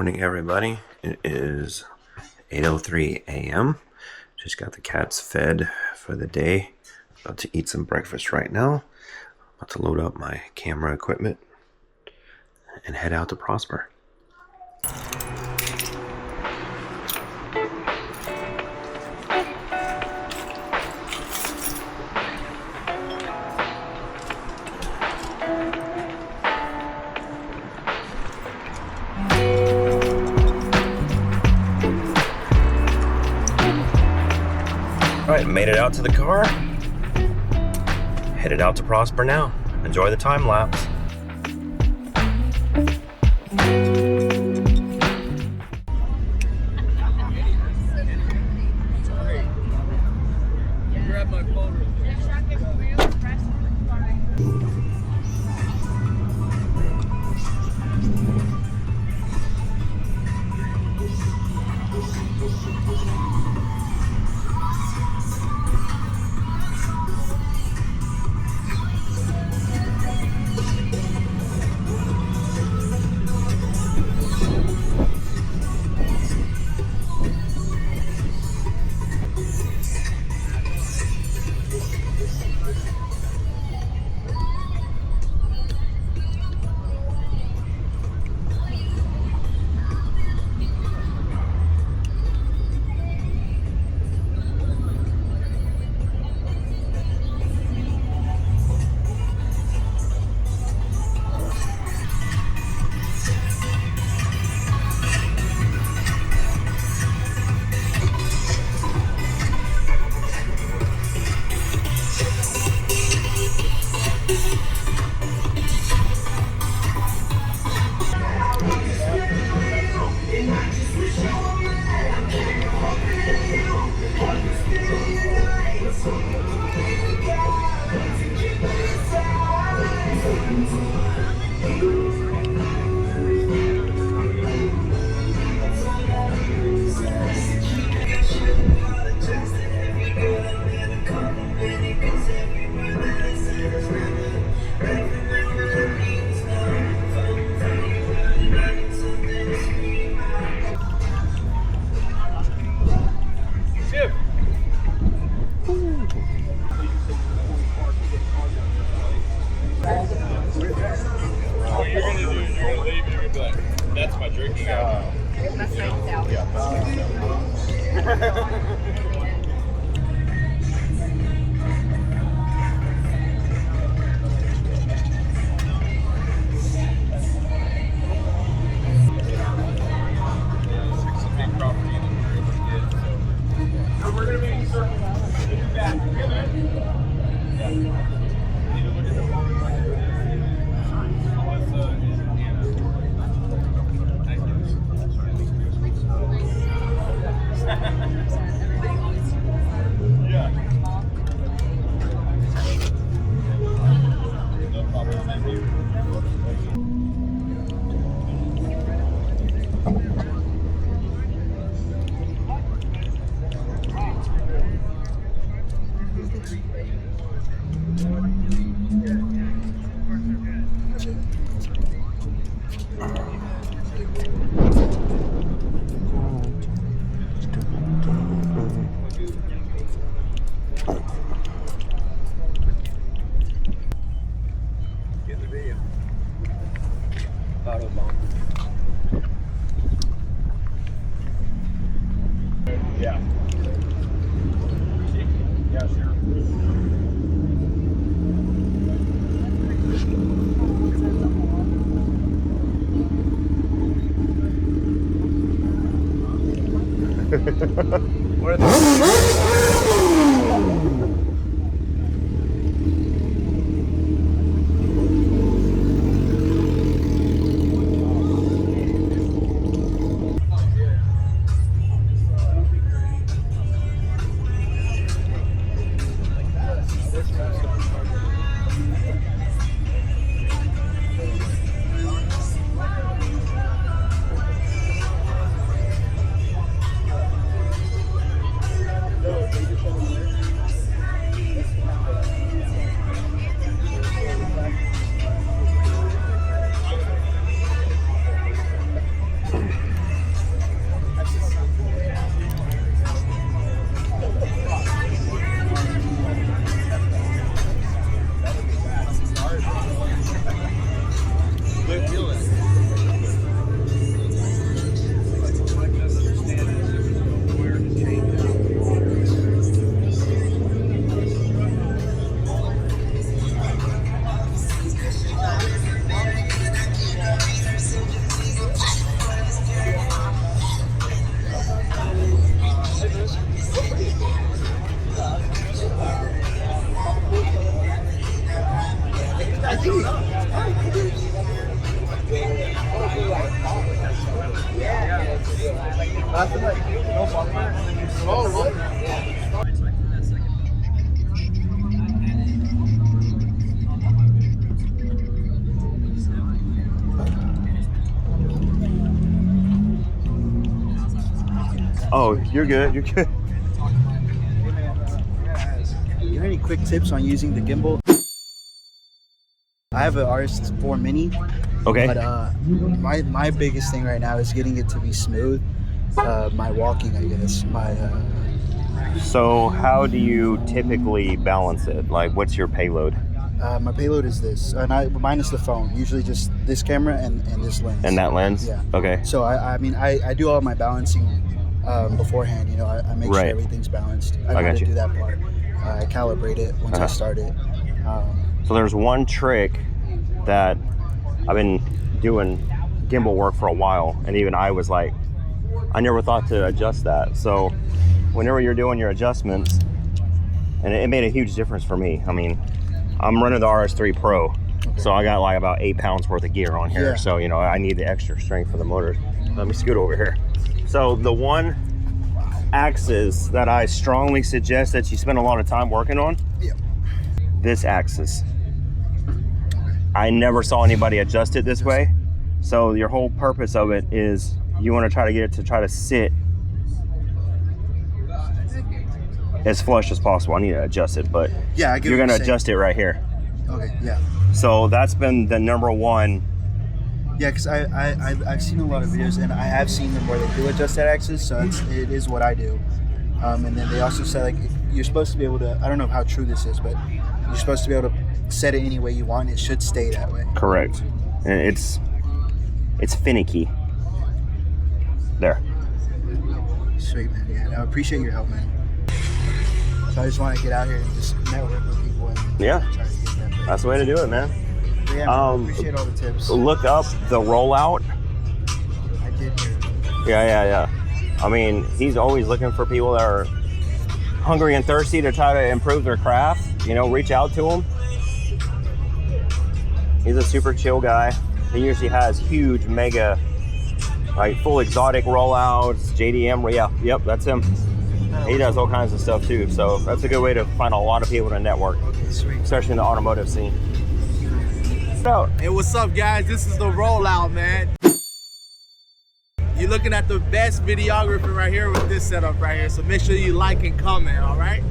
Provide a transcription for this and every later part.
morning, everybody. It is 8:03 a.m. Just got the cats fed for the day. About to eat some breakfast right now. About to load up my camera equipment and head out to Prosper. Alright, made it out to the car. Headed out to Prosper now. Enjoy the time lapse. Grab my phone. That's my drinking hour. That's nice out. Yeah, we're going to be circling back. Yeah. Yeah, sure. What are Oh, you're good. You're good. You have any quick tips on using the gimbal? I have an RS4 Mini, Okay. but my biggest thing right now is getting it to be smooth. My walking, I guess. So how do you typically balance it? Like, what's your payload? My payload is this, and minus the phone. Usually just this camera and this lens. And that lens? Yeah. Okay. So I do all my balancing beforehand. You know, I make sure Right. everything's balanced. I got gotta you. do that part. I calibrate it once I start it. So there's one trick that I've been doing gimbal work for a while, and even I was like, I never thought to adjust that. So whenever you're doing your adjustments, and it made a huge difference for me. I mean, I'm running the RS3 Pro, so I got like about 8 pounds worth of gear on here. Yeah. So, you know, I need the extra strength for the motors. Let me scoot over here. So the one axis that I strongly suggest that you spend a lot of time working on, this axis. I never saw anybody adjust it this way. So your whole purpose of it is you want to try to get it to try to sit as flush as possible. I need to adjust it, but Yeah, I get you're what going to you're saying. adjust it right here. Okay, yeah. So that's been the number one. Yeah, because I've seen a lot of videos, and I have seen them where they do adjust that axis, so it is what I do. And then they also say, like, you're supposed to be able to, I don't know how true this is, but you're supposed to be able to set it any way you want. It should stay that way. Correct. And it's finicky. There. Sweet, man. Yeah, I appreciate your help, man. So I just want to get out here and just network with people and Yeah. try to get that. That's the way to do it, man. But yeah, man, I appreciate all the tips. Look up the rollout. I did hear. Yeah. I mean, he's always looking for people that are hungry and thirsty to try to improve their craft. You know, reach out to him. He's a super chill guy. He usually has huge, mega, like full exotic rollouts, JDM. Yeah, yep, that's him. He does all kinds of stuff too. So that's a good way to find a lot of people to network, Okay, sweet. especially in the automotive scene. So, Hey, what's up, guys? This is the rollout, man. You're looking at the best videographer right here with this setup right here. So make sure you like and comment, all right?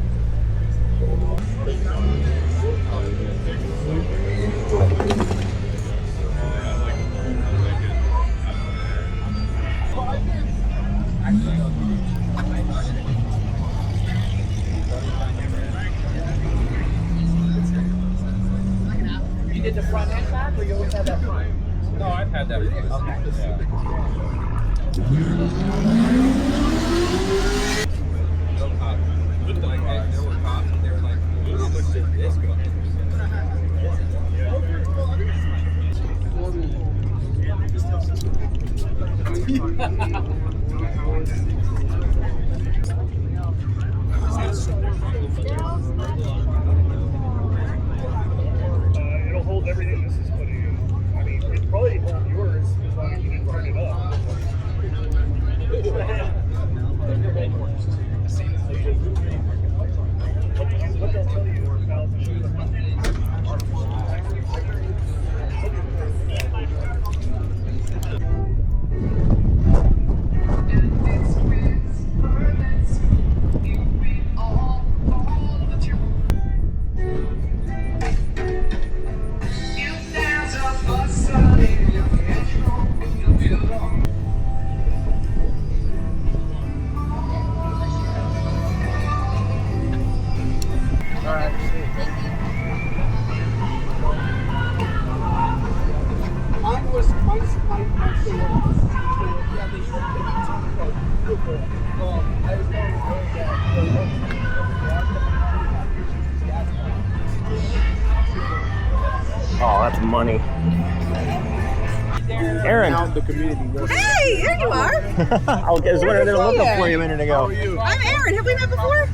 You did the front and back, or you always had that front? No, I've had that. There were cops, and they were like, how much did this go? It'll hold everything this is putting in. I mean, it probably hold yours as long as you didn't turn it up. What they'll tell you about oh, that's money. Aaron. The community. Hey, there you are. I was looking for you a minute ago. I'm Erin. Have we met before?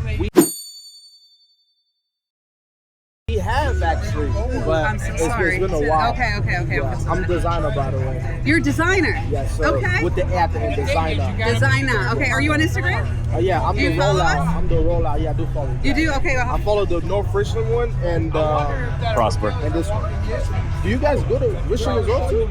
We have actually, but I'm so sorry. it's been a while. Okay. Yeah, I'm a designer, by the way. You're a designer. Yes, sir. Okay. With the A at the end, designer. Designer. Okay. Are you on Instagram? Yeah, I'm Do the you follow rollout. us? I'm the rollout. Yeah, I do follow. You do? Okay. I follow the North Richland one and Prosper. and this one. Do you guys go to Richland as well too?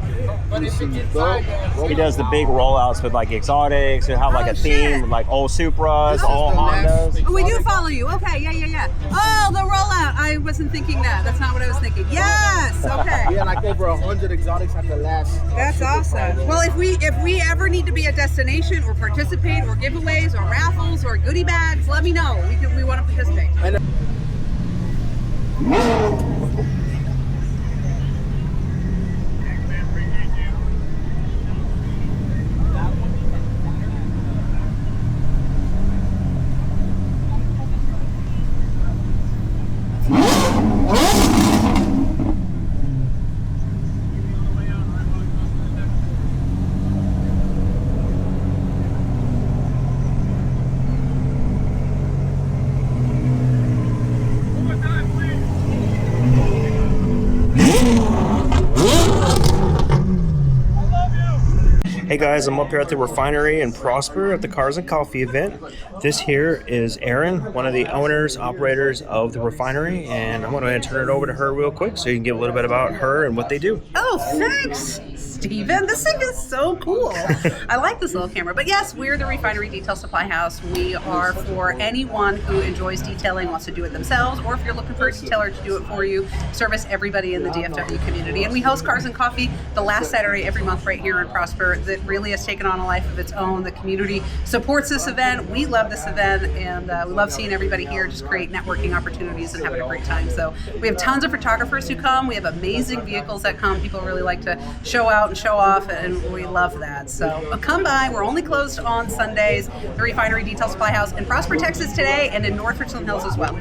Let me see. He does the big rollouts with like exotics. He'll have like a theme, with, like old Supras, all Hondas. Oh, we do follow you. Okay. Yeah. Oh, the rollout. I wasn't thinking that. That's not what I was thinking. Yes. Okay. We had like over 100 exotics at the last. That's awesome. Well, if we ever need to be a destination or participate or giveaways or raffles or goodie bags, let me know. We want to participate. And Hey guys, I'm up here at the Refinery in Prosper at the Cars and Coffee event. This here is Erin, one of the owners, operators of the Refinery, and I'm going to turn it over to her real quick so you can give a little bit about her and what they do. Oh, thanks, Steven. This thing is so cool. I like this little camera. But yes, we're the Refinery Detail Supply House. We are for anyone who enjoys detailing, wants to do it themselves, or if you're looking for a detailer to do it for you, service everybody in the DFW community. And we host Cars and Coffee the last Saturday every month right here in Prosper. That really has taken on a life of its own. The community supports this event. We love this event, and we love seeing everybody here just create networking opportunities and having a great time. So we have tons of photographers who come. We have amazing vehicles that come. People really like to show out and show off, and we love that. So come by. We're only closed on Sundays. The Refinery Detail Supply House in Prosper, Texas today, and in North Richland Hills as well.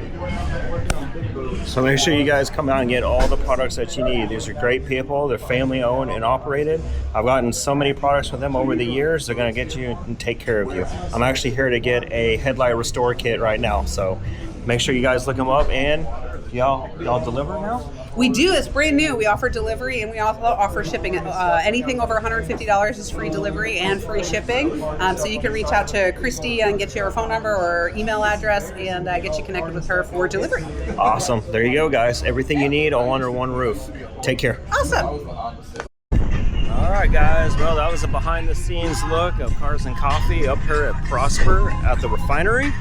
So make sure you guys come out and get all the products that you need. These are great people. They're family owned and operated. I've gotten so many products from them over the years. They're going to get you and take care of you. I'm actually here to get a headlight restore kit right now. So make sure you guys look them up. And y'all deliver now? We do. It's brand new. We offer delivery, and we also offer shipping. Anything over $150 is free delivery and free shipping. So you can reach out to Christy and get your phone number or email address and get you connected with her for delivery. Awesome. There you go, guys. Everything you need all under one roof. Take care. Awesome. All right, guys. Well, that was a behind-the-scenes look of Cars and Coffee up here at Prosper at the Refinery.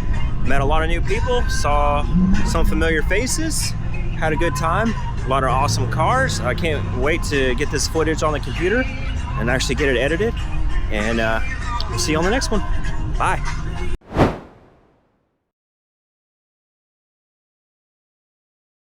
Met a lot of new people, saw some familiar faces, had a good time. A lot of awesome cars. I can't wait to get this footage on the computer and actually get it edited. And we'll see you on the next one. Bye.